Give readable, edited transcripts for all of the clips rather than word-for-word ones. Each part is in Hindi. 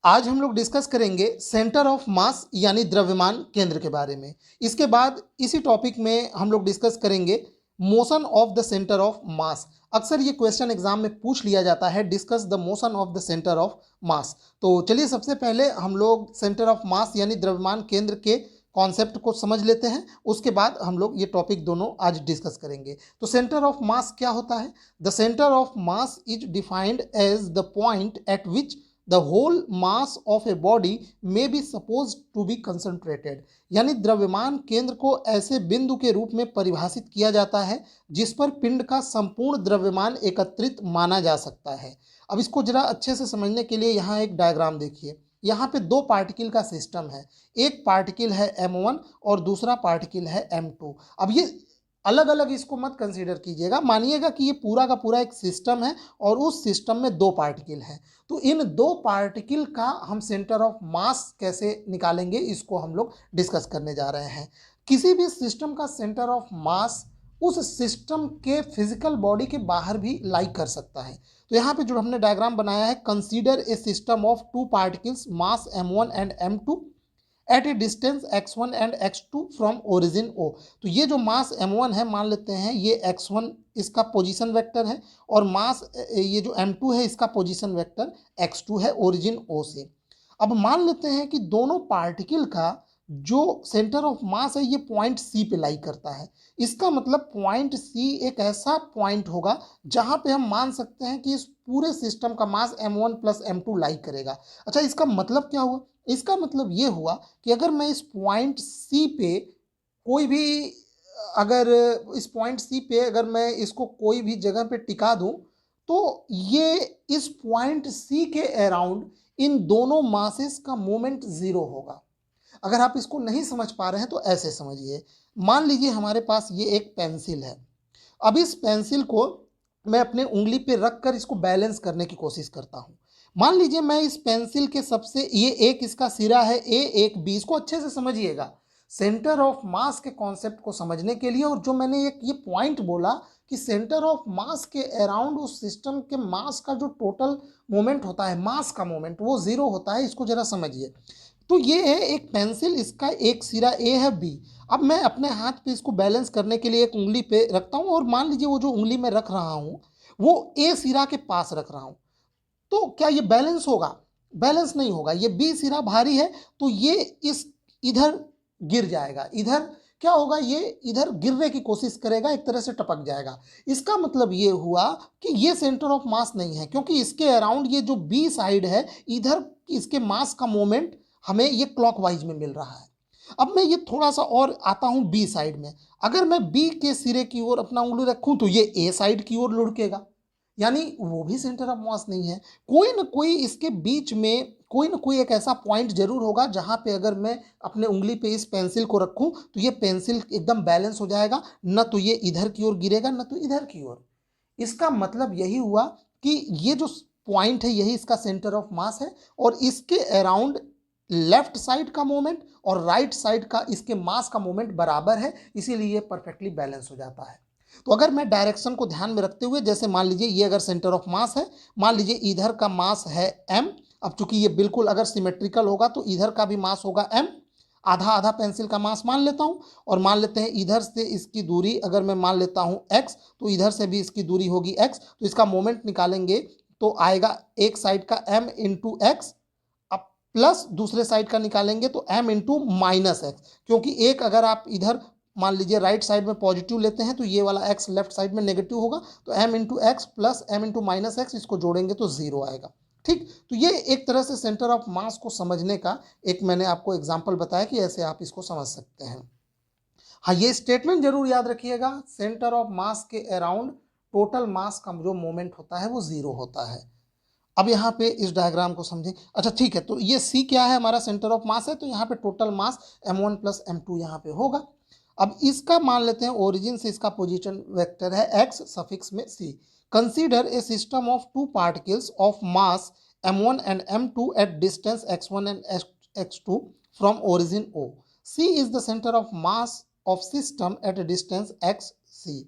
आज हम लोग डिस्कस करेंगे सेंटर ऑफ मास यानी द्रव्यमान केंद्र के बारे में। इसके बाद इसी टॉपिक में हम लोग डिस्कस करेंगे motion of the centre of मास। अक्सर ये क्वेश्चन एग्जाम में पूछ लिया जाता है, discuss the motion of the centre of मास। तो चलिए सबसे पहले हम लोग सेंटर ऑफ मास यानी द्रव्यमान केंद्र के कॉन्सेप्ट को समझ लेते हैं, उसके बाद हम लोग ये टॉपिक दोनों आज डिस्कस करेंगे। तो सेंटर ऑफ मास क्या होता है? The centre of mass is defined as the point at which the whole mass of a body may be supposed to be concentrated। यानी द्रव्यमान केंद्र को ऐसे बिंदु के रूप में परिभाषित किया जाता है जिस पर पिंड का संपूर्ण द्रव्यमान एकत्रित माना जा सकता है। अब इसको जरा अच्छे से समझने के लिए यहाँ एक डायग्राम देखिए। यहाँ पे दो पार्टिकल का सिस्टम है, एक पार्टिकल है m1 और दूसरा पार्टिकल है m2। अब ये अलग अलग इसको मत कंसीडर कीजिएगा, मानिएगा कि ये पूरा का पूरा एक सिस्टम है और उस सिस्टम में दो पार्टिकल हैं। तो इन दो पार्टिकल का हम सेंटर ऑफ मास कैसे निकालेंगे, इसको हम लोग डिस्कस करने जा रहे हैं। किसी भी सिस्टम का सेंटर ऑफ मास उस सिस्टम के फिजिकल बॉडी के बाहर भी लाई कर सकता है। तो यहाँ पे जो हमने डायग्राम बनाया है, consider a system of two particles mass m1 and m2 at a distance x1 and x2 from origin O। तो ये जो मास m1 है, मान लेते हैं ये x1 इसका पोजीशन वेक्टर है और मास ये जो m2 है इसका पोजीशन वेक्टर x2 है ओरिजिन O से। अब मान लेते हैं कि दोनों पार्टिकल का जो सेंटर ऑफ मास है ये पॉइंट C पे लाई करता है। इसका मतलब पॉइंट C एक ऐसा पॉइंट होगा जहां पे हम मान सकते हैं कि इस पूरे सिस्टम का मास m1 प्लस m2 लाई करेगा। अच्छा, इसका मतलब क्या हुआ? इसका मतलब ये हुआ कि अगर मैं इस पॉइंट C पे कोई भी अगर इस पॉइंट C पे अगर मैं इसको कोई भी जगह पे टिका दूं तो ये इस पॉइंट C के अराउंड इन दोनों मासेस का मोमेंट जीरो होगा। अगर आप इसको नहीं समझ पा रहे हैं तो ऐसे समझिए, मान लीजिए हमारे पास ये एक पेंसिल है। अब इस पेंसिल को मैं अपने उंगली पे रख कर इसको बैलेंस करने की कोशिश करता हूँ। मान लीजिए मैं इस पेंसिल के सबसे ये एक इसका सिरा है A, एक B। इसको अच्छे से समझिएगा सेंटर ऑफ मास के कॉन्सेप्ट को समझने के लिए। और जो मैंने एक ये पॉइंट बोला कि सेंटर ऑफ मास के अराउंड उस सिस्टम के मास का जो टोटल मोमेंट होता है, मास का मोमेंट, वो जीरो होता है। इसको जरा समझिए। तो ये है एक पेंसिल, इसका एक सिरा A है B। अब मैं अपने हाथ पे इसको बैलेंस करने के लिए एक उंगली पे रखता हूँ और मान लीजिए वो जो उंगली में रख रहा हूँ वो A सिरा के पास रख रहा हूँ। तो क्या ये बैलेंस होगा? बैलेंस नहीं होगा। ये B सिरा भारी है तो ये इस इधर गिर जाएगा। इधर क्या होगा? ये इधर गिरने की कोशिश करेगा, एक तरह से टपक जाएगा। इसका मतलब ये हुआ कि ये सेंटर ऑफ मास नहीं है, क्योंकि इसके अराउंड ये जो B साइड है, इधर इसके मास का मोमेंट हमें ये क्लॉकवाइज में मिल रहा है। अब मैं ये थोड़ा सा और आता हूं B साइड में। अगर मैं B के सिरे की ओर अपना उंगली रखूं तो ये A साइड की ओर लुढ़केगा, यानी वो भी सेंटर ऑफ मास नहीं है। कोई ना कोई इसके बीच में कोई ना कोई एक ऐसा पॉइंट जरूर होगा जहां पे अगर मैं अपने उंगली पे इस पेंसिल को रखूं तो ये पेंसिल एकदम बैलेंस हो जाएगा, न तो ये इधर की ओर गिरेगा न तो इधर की ओर। इसका मतलब यही हुआ कि ये जो पॉइंट है यही इसका सेंटर ऑफ मास है और इसके अराउंड लेफ्ट साइड का मोमेंट और राइट साइड का इसके मास का मोमेंट बराबर है, इसीलिए ये परफेक्टली बैलेंस हो जाता है। तो अगर मैं डायरेक्शन को ध्यान में रखते हुए, जैसे मान लीजिए ये अगर सेंटर ऑफ मास है, मान लीजिए इधर का मास है m। अब चूंकि ये बिल्कुल अगर सिमेट्रिकल होगा तो इधर का भी मास होगा m। आधा आधा पेंसिल का मास मान लेता हूं और मान लेते हैं इधर से इसकी दूरी अगर मैं मान लेता हूं x, तो इधर से भी इसकी दूरी होगी x। तो इसका मोमेंट निकालेंगे तो आएगा एक साइड का m इंटू एक्स, अब प्लस दूसरे साइड का निकालेंगे तो m इंटू माइनस एक्स, क्योंकि एक अगर आप इधर मान लीजिए राइट साइड में पॉजिटिव लेते हैं तो ये वाला x लेफ्ट साइड में नेगेटिव होगा। तो m into x plus m into minus x, इसको जोड़ेंगे तो जीरो आएगा। ठीक, तो ये एक तरह से सेंटर ऑफ मास को समझने का एक मैंने आपको एग्जांपल बताया कि ऐसे आप इसको समझ सकते हैं। हाँ, ये स्टेटमेंट जरूर याद रखिएगा, सेंटर ऑफ मास के अराउंड टोटल मास का जो मोमेंट होता है वो जीरो होता है। अब यहाँ पे इस डायग्राम को समझें। अच्छा ठीक है, तो ये C क्या है? हमारा सेंटर ऑफ मास है, तो यहाँ पे total mass m1 plus m2 यहाँ पे होगा। अब इसका मान लेते हैं ओरिजिन से इसका पोजीशन वेक्टर है x सफिक्स में C। Consider a system of two particles of mass m1 and m2 at distance x1 and x2 from origin O। C is the centre of mass of system eight a distance xc।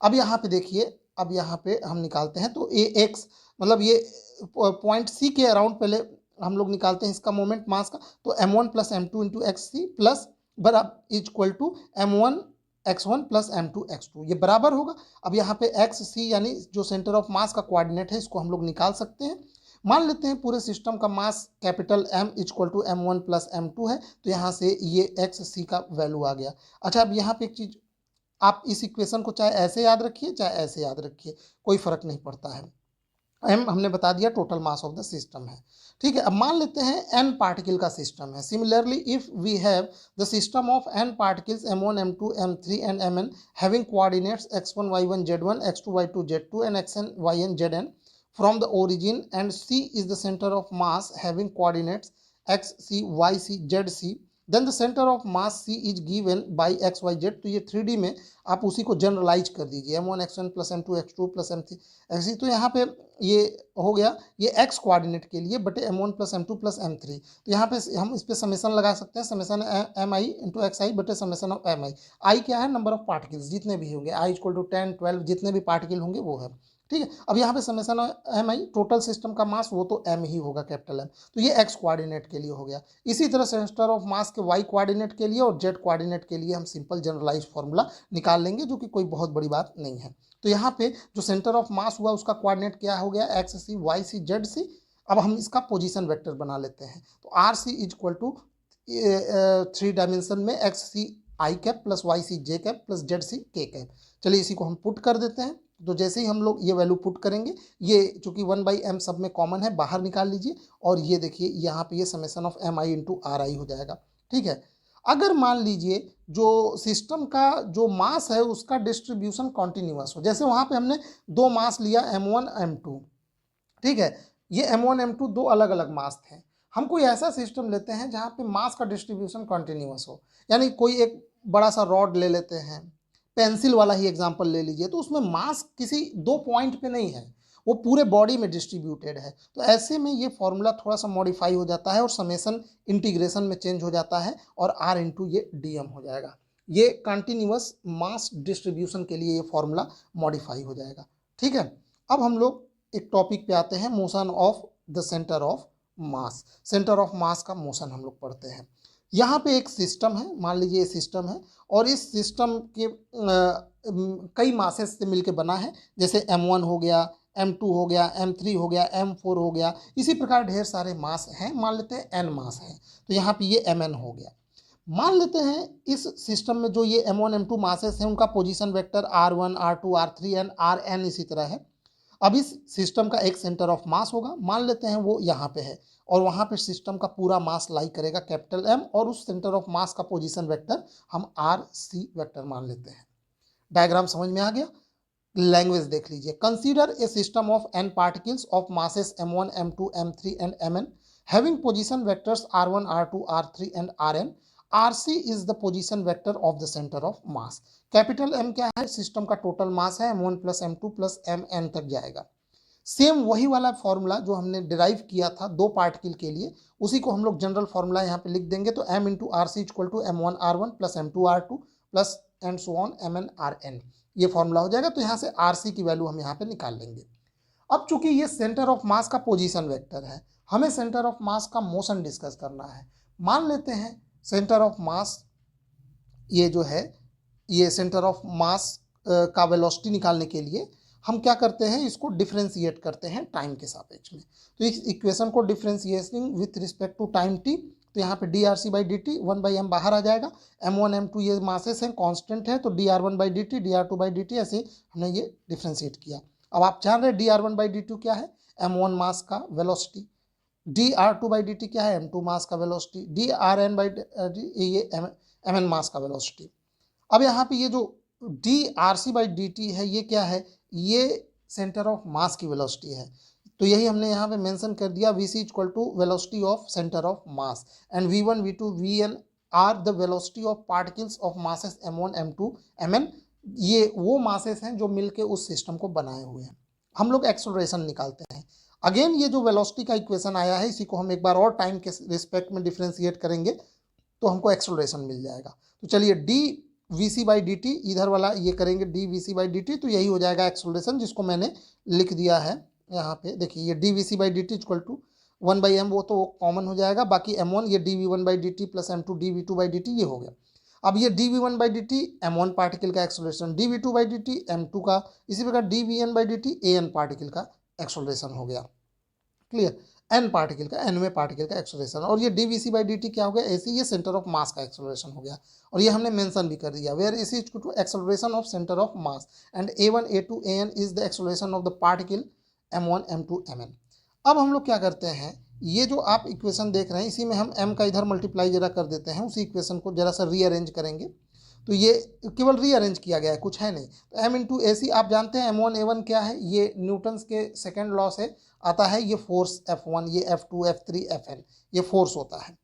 अब यहाँ पे देखिए, अब यहाँ पे हम निकालते हैं तो ए एक्स मतलब ये पॉइंट C के अराउंड पहले हम लोग निकालते हैं इसका मोमेंट मास का, तो m1 plus m2 into x c plus बराबर equal to m1 x1 plus m2 x2, ये बराबर होगा। अब यहाँ पे एक्स सी यानी जो सेंटर ऑफ मास का कोऑर्डिनेट है इसको हम लोग निकाल सकते हैं। मान लेते हैं पूरे सिस्टम का mass capital M equal to m1 plus m2 है, तो यहाँ से ये एक्स सी का वैल्यू आ गया। अच्छा, अब यहाँ पे एक चीज, आप इस इक्वेशन को चाहे ऐसे याद रखिए चाहे ऐसे याद रखिए, कोई फर्क नहीं पड़ता है। एम हमने बता दिया total mass of the system है, ठीक है। अब मान लेते हैं एन पार्टिकल का सिस्टम है। Similarly if we have the system of N particles m1 m2 m3 and mn having coordinates x1 y1 z1 x2 y2 z2 and xn yn zn from the origin and c is the center of mass having coordinates x c y c z c, then the centre of mass C is given by X Y Z. तो ये 3D में आप उसी को जनरलाइज कर दीजिए, m1 x1 plus m2 x2 plus m3 x3। तो यहाँ पे ये हो गया, ये x कोऑर्डिनेट के लिए बटे m1 plus m2 plus m3। तो यहाँ पे हम इस पे समेसन लगा सकते हैं, समेसन mi इंटू एक्स आई बटे समेसन ऑफ mi। आई क्या है? नंबर ऑफ पार्टिकल्स जितने भी होंगे, i इक्वल टू 10 12 जितने भी पार्टिकल होंगे वो है, ठीक है। अब यहाँ पे समेसन एम आई टोटल सिस्टम का मास वो तो m ही होगा, कैपिटल M। तो ये x कोऑर्डिनेट के लिए हो गया। इसी तरह सेंटर ऑफ मास के y कोऑर्डिनेट के लिए और z कोऑर्डिनेट के लिए हम सिंपल जनरलाइज फॉर्मूला निकाल लेंगे, जो कि कोई बहुत बड़ी बात नहीं है। तो यहाँ पे जो सेंटर ऑफ मास हुआ उसका कोऑर्डिनेट क्या हो गया? X C Y C Z C. अब हम इसका पोजीशन वेक्टर बना लेते हैं, तो R C is equal to 3 dimension में X C I cap plus Y C J cap plus Z C K cap. चलिए इसी को हम पुट कर देते हैं। तो जैसे ही हम लोग ये वैल्यू पुट करेंगे, ये चूंकि 1/m सब में कॉमन है, बाहर निकाल लीजिए, और ये देखिए यहाँ पे ये summation of M I into R I हो जाएगा, ठीक है। अगर मान लीजिए जो सिस्टम का जो मास है उसका डिस्ट्रीब्यूशन कॉन्टिन्यूअस हो, जैसे वहाँ पे हमने दो मास लिया m1 m2, ठीक है। ये m1 m2 दो अलग अलग मास थे। हम कोई ऐसा सिस्टम लेते हैं जहाँ पे मास का डिस्ट्रीब्यूशन कॉन्टिन्यूअस हो, यानी कोई एक बड़ा सा रॉड ले लेते हैं, पेंसिल वाला ही एग्जांपल ले लीजिए, तो उसमें मास किसी दो पॉइंट पे नहीं है, वो पूरे बॉडी में डिस्ट्रीब्यूटेड है। तो ऐसे में ये फॉर्मूला थोड़ा सा मॉडिफाई हो जाता है और समेसन इंटीग्रेशन में चेंज हो जाता है और आर इंटू ये dm हो जाएगा। ये कंटिन्यूअस मास डिस्ट्रीब्यूशन के लिए ये फॉर्मूला मॉडिफाई हो जाएगा, ठीक है। अब हम लोग एक टॉपिक पे आते हैं, motion of the centre of mass. Centre of मास का मोशन हम लोग पढ़ते हैं। यहाँ पे एक सिस्टम है, मान लीजिए ये सिस्टम है, और इस सिस्टम के कई मासेस से मिलके बना है, जैसे m1 हो गया, m2 हो गया, m3 हो गया, m4 हो गया, इसी प्रकार ढेर सारे मास हैं। मान लेते हैं n मास है, तो यहाँ पे ये mn हो गया। मान लेते हैं इस सिस्टम में जो ये m1 m2 मासेस हैं उनका position vector r1 r2 r3 and rn इसी तरह है। अब इस सिस्टम का एक सेंटर ऑफ मास होगा, मान लेते हैं वो यहाँ पे है, और वहाँ पे सिस्टम का पूरा मास लाई करेगा कैपिटल M, और उस सेंटर ऑफ मास का पोजीशन वेक्टर हम आर सी वेक्टर मान लेते हैं। डायग्राम समझ में आ गया? लैंग्वेज देख लीजिए। Consider a system of n particles of masses m1 m2 m3 and mn having position vectors r1 r2 r3 and rn। rc is the position vector of the centre of mass. Capital M क्या है? सिस्टम का टोटल मास है, m1 plus m2 plus mn तक जाएगा। सेम वही वाला फॉर्मूला जो हमने डिराइव किया था दो पार्टिकल के लिए, उसी को हम लोग जनरल फॉर्मूला यहाँ पे लिख देंगे। तो m into R C equal to m1 r1 plus m2 r2 plus and so on mn rn, ये फॉर्मूला हो जाएगा। तो यहाँ से आर सी की वैल्यू हम यहाँ पे निकाल लेंगे। अब चूंकि ये सेंटर ऑफ मास का पोजीशन वेक्टर है, हमें सेंटर ऑफ मास का मोशन डिस्कस करना है। मान लेते हैं सेंटर ऑफ मास, ये जो है ये सेंटर ऑफ मास का वेलोसिटी निकालने के लिए हम क्या करते हैं, इसको डिफ्रेंशिएट करते हैं टाइम के सापेक्ष में। तो इस इक्वेशन को differentiating with respect to time t, तो यहाँ पे dRc/dt 1/m बाहर आ जाएगा। m1 m2 ये मासेस हैं, कांस्टेंट है, तो dr1/dt dr2/dt ऐसे हमने ये डिफ्रेंशिएट किया। अब आप जान रहे हैं dr1/dt क्या है? m1 मास का वेलोसिटी। dr2/dt क्या है? m2 मास का वेलोसिटी। drn/dt ये mn मास का वेलोसिटी। अब यहाँ पे ये जो dRc/dt है ये क्या है? ये सेंटर ऑफ मास की वेलोसिटी है। तो यही हमने यहाँ पे मेंशन कर दिया, vc equal to velocity of centre of mass and v1 v2 vn are the velocity of particles of masses m1 m2 mn। ये वो मासेस हैं जो मिलके उस सिस्टम को बनाए हुए हैं। हम लोग एक्सेलरेशन निकालते हैं। अगेन ये जो वेलोसिटी का इक्वेशन आया है, इसी को हम एक बार और टाइम के रिस्पेक्ट में डिफ्रेंशिएट करेंगे तो हमको एक्सेलरेशन मिल जाएगा। तो चलिए डी vc/dt इधर वाला ये करेंगे dvc/dt, तो यही हो जाएगा एक्सेलरेशन, जिसको मैंने लिख दिया है यहाँ पे। देखिए ये dvc/dt equal to one by M वो तो कॉमन हो जाएगा, बाकी m1 ये dv1/dt प्लस m2 dv2/dt ये हो गया। अब ये dv1/dt m1 पार्टिकल का एक्सेलरेशन, dv2/dt m2 का, इसी प्रकार dvn/dt an पार्टिकल का एक्सेलरेशन हो गया। क्लियर, एन पार्टिकल का, एनवे पार्टिकल का एक्सेलरेशन, और ये dvc/dt क्या हो गया, ऐसे ये सेंटर ऑफ मास का एक्सेलरेशन हो गया। और ये हमने मेंशन भी कर दिया, where is equal to acceleration of centre of mass and a1 a2 an is the acceleration of the particle m1 m2 mn। अब हम लोग क्या करते हैं, ये जो आप इक्वेशन देख रहे हैं इसी में हम m का इधर मल्टीप्लाई जरा कर देते हैं, उसी इक्वेशन को जरा सा रीअरेंज करेंगे। तो ये केवल रीअरेंज किया गया है, कुछ है नहीं। तो m इंटू ए सी, आप जानते हैं m1 a1 क्या है, ये न्यूटन्स के सेकेंड लॉ से आता है, ये फोर्स F1, ये F2 F3 Fn, ये फोर्स होता है।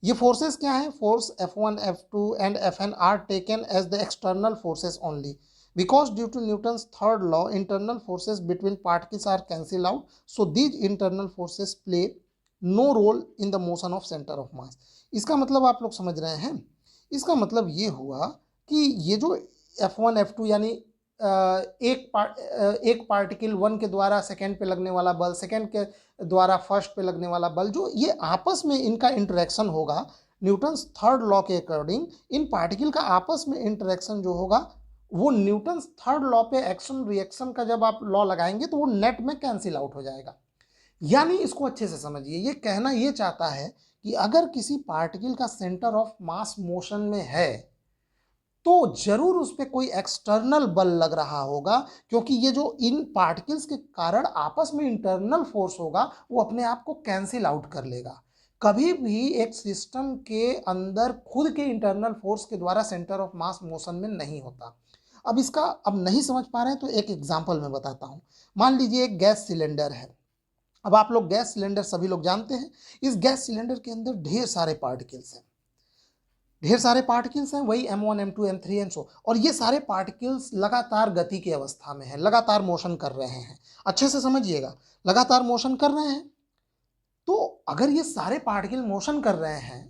ये फोर्सेस क्या है, force F1 F2 and Fn are taken as the external forces only because due to Newton's third law internal forces between particles are cancelled out, so these internal forces play no role in the motion of center of mass। इसका मतलब आप लोग समझ रहे हैं, इसका मतलब ये हुआ कि ये जो F1 F2 यानी एक पार्टिकल वन के द्वारा सेकेंड पे लगने वाला बल, सेकेंड के द्वारा फर्स्ट पे लगने वाला बल, जो ये आपस में इनका इंटरेक्शन होगा न्यूटन्स थर्ड लॉ के अकॉर्डिंग, इन पार्टिकल का आपस में इंटरेक्शन जो होगा वो न्यूटन्स थर्ड लॉ पे एक्शन रिएक्शन का जब आप लॉ लगाएंगे तो वो नेट में कैंसिल आउट हो जाएगा। यानी इसको अच्छे से समझिए, ये कहना ये चाहता है कि अगर किसी पार्टिकल का सेंटर ऑफ मास मोशन में है तो जरूर उस पर कोई एक्सटर्नल बल लग रहा होगा, क्योंकि ये जो इन पार्टिकल्स के कारण आपस में इंटरनल फोर्स होगा वो अपने आप को कैंसिल आउट कर लेगा। कभी भी एक सिस्टम के अंदर खुद के इंटरनल फोर्स के द्वारा सेंटर ऑफ मास मोशन में नहीं होता। अब इसका अब नहीं समझ पा रहे हैं तो एक एग्जांपल मैं बताता हूं। मान लीजिए एक गैस सिलेंडर है। अब आप लोग गैस सिलेंडर सभी लोग जानते हैं, इस गैस सिलेंडर के अंदर ढेर सारे पार्टिकल्स हैं, ढेर सारे पार्टिकल्स हैं, वही m1 m2 m3 and so, और ये सारे पार्टिकल्स लगातार गति की अवस्था में है, लगातार मोशन कर रहे हैं। अच्छे से समझिएगा, लगातार मोशन कर रहे हैं। तो अगर ये सारे पार्टिकल मोशन कर रहे हैं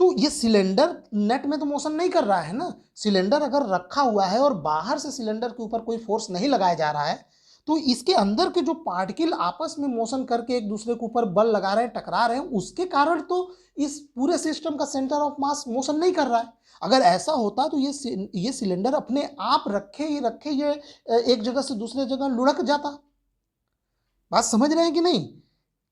तो ये सिलेंडर नेट में तो मोशन नहीं कर रहा है ना। सिलेंडर अगर रखा हुआ है और बाहर से सिलेंडर के ऊपर कोई फोर्स नहीं लगाया जा रहा है तो इसके अंदर के जो पार्टिकल आपस में मोशन करके एक दूसरे के ऊपर बल लगा रहे हैं, टकरा रहे हैं, उसके कारण तो इस पूरे सिस्टम का सेंटर ऑफ मास मोशन नहीं कर रहा है। अगर ऐसा होता तो ये सिलेंडर अपने आप रखे ये एक जगह से दूसरे जगह लुढ़क जाता। बात समझ रहे हैं कि नहीं?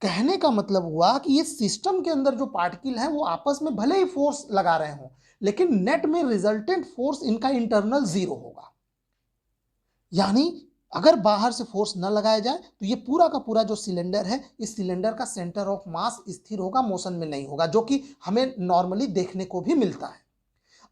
कहने का मतलब हुआ कि ये सिस्टम के अंदर जो पार्टिकल हैं वो आपस में भले ही फोर्स लगा रहे हो लेकिन नेट में रिजल्टेंट फोर्स इनका इंटरनल जीरो होगा। यानी अगर बाहर से फोर्स न लगाया जाए तो ये पूरा का पूरा जो सिलेंडर है, इस सिलेंडर का सेंटर ऑफ मास स्थिर होगा, मोशन में नहीं होगा, जो कि हमें नॉर्मली देखने को भी मिलता है।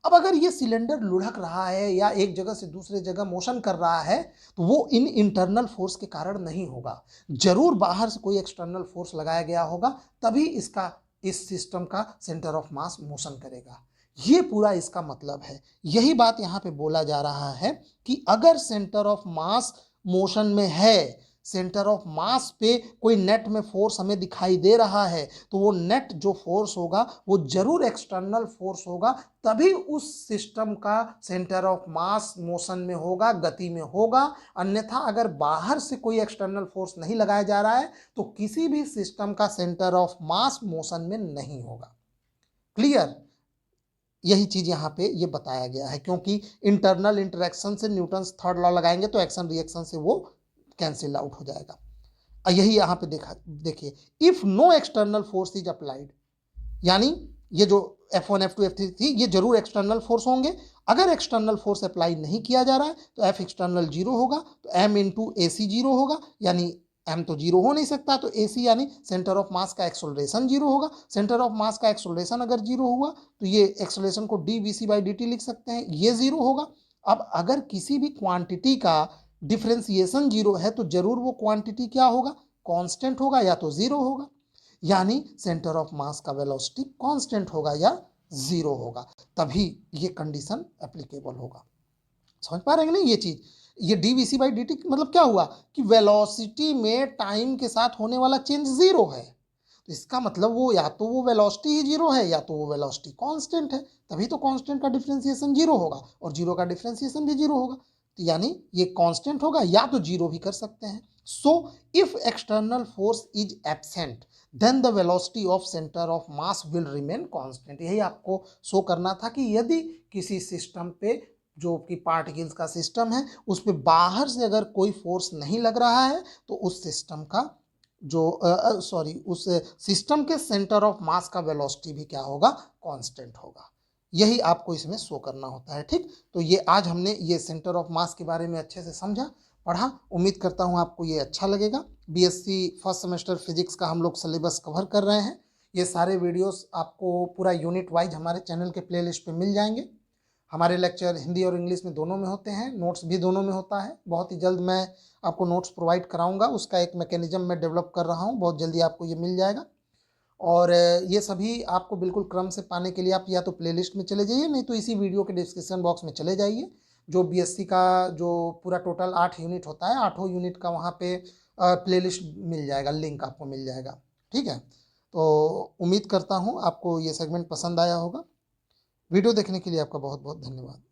अब अगर ये सिलेंडर लुढ़क रहा है या एक जगह से दूसरे जगह मोशन कर रहा है तो वो इन इंटरनल फोर्स के कारण नहीं होगा, जरूर बाहर से कोई एक्सटर्नल फोर्स लगाया गया होगा, तभी इस सिस्टम का सेंटर ऑफ मास मोशन करेगा। ये पूरा इसका मतलब है। यही बात यहाँ पे बोला जा रहा है कि अगर सेंटर ऑफ मास मोशन में है, सेंटर ऑफ मास पे कोई नेट में फोर्स हमें दिखाई दे रहा है तो वो नेट जो फोर्स होगा वो जरूर एक्सटर्नल फोर्स होगा, तभी उस सिस्टम का सेंटर ऑफ मास मोशन में होगा, गति में होगा। अन्यथा अगर बाहर से कोई एक्सटर्नल फोर्स नहीं लगाया जा रहा है तो किसी भी सिस्टम का सेंटर ऑफ मास मोशन में नहीं होगा। क्लियर? यही चीज यहाँ पे ये बताया गया है, क्योंकि इंटरनल इंटरेक्शन से न्यूटन्स थर्ड लॉ लगाएंगे तो एक्शन रिएक्शन से वो कैंसिल आउट हो जाएगा। यही यहाँ पे देखिए, if no external force is applied, यानी ये जो F1 F2 F3 थी ये जरूर एक्सटर्नल फोर्स होंगे। अगर एक्सटर्नल फोर्स अप्लाई नहीं किया जा रहा है तो F एक्सटर्नल जीरो होगा, तो M इंटू ए सी जीरो होगा, यानी M तो जीरो हो नहीं सकता, तो AC यानी सेंटर ऑफ मास का एक्सेलरेशन जीरो होगा। सेंटर ऑफ मास का एक्सेलरेशन अगर जीरो हुआ तो ये एक्सेलरेशन को dvc/dt लिख सकते हैं, ये जीरो होगा। अब अगर किसी भी क्वांटिटी का डिफरेंशिएशन जीरो है तो जरूर वो क्वांटिटी क्या होगा, कांस्टेंट होगा या तो जीरो होगा, यानी सेंटर ऑफ मास का वेलोसिटी कांस्टेंट होगा या जीरो होगा, तभी ये कंडीशन एप्लीकेबल होगा। समझ पा रहे हैं नहीं ये चीज? ये dvc/dt मतलब क्या हुआ कि वेलोसिटी में टाइम के साथ होने वाला चेंज जीरो है, तो इसका मतलब वो या तो वो वेलोसिटी ही जीरो है या तो वो वेलोसिटी कांस्टेंट है, तभी तो कांस्टेंट का डिफरेंशिएशन जीरो होगा और जीरो का डिफरेंशिएशन भी जीरो होगा। यानी ये कांस्टेंट होगा या तो जीरो भी कर सकते हैं। So if external force is absent then the velocity of centre of mass will remain constant. यही आपको शो करना था कि यदि किसी सिस्टम पे जो कि पार्टिकल्स का सिस्टम है उस पे बाहर से अगर कोई फोर्स नहीं लग रहा है तो उस सिस्टम का जो उस सिस्टम के सेंटर ऑफ मास का वेलोसिटी भी क्या होगा, कांस्टेंट होगा। यही आपको इसमें शो करना होता है। ठीक, तो ये आज हमने ये सेंटर ऑफ मास के बारे में अच्छे से समझा, पढ़ा। उम्मीद करता हूँ आपको ये अच्छा लगेगा। बीएससी फर्स्ट सेमेस्टर फिजिक्स का हम लोग सिलेबस कवर कर रहे हैं। ये सारे वीडियोस आपको पूरा यूनिट वाइज हमारे चैनल के प्लेलिस्ट पे मिल जाएंगे। हमारे लेक्चर हिंदी और इंग्लिश में दोनों में होते हैं, नोट्स भी दोनों में होता है। बहुत ही जल्द मैं आपको नोट्स प्रोवाइड कराऊंगा, उसका एक मैकेनिज्म मैं डेवलप कर रहा हूँ, बहुत जल्दी आपको ये मिल जाएगा। और ये सभी आपको बिल्कुल क्रम से पाने के लिए आप या तो प्लेलिस्ट में चले जाइए, नहीं तो इसी वीडियो के डिस्क्रिप्शन बॉक्स में चले जाइए। जो बीएससी का जो पूरा टोटल 8 यूनिट होता है, 8 यूनिट का वहाँ पे प्लेलिस्ट मिल जाएगा, लिंक आपको मिल जाएगा। ठीक है, तो उम्मीद करता हूँ आपको ये सेगमेंट पसंद आया होगा। वीडियो देखने के लिए आपका बहुत बहुत धन्यवाद।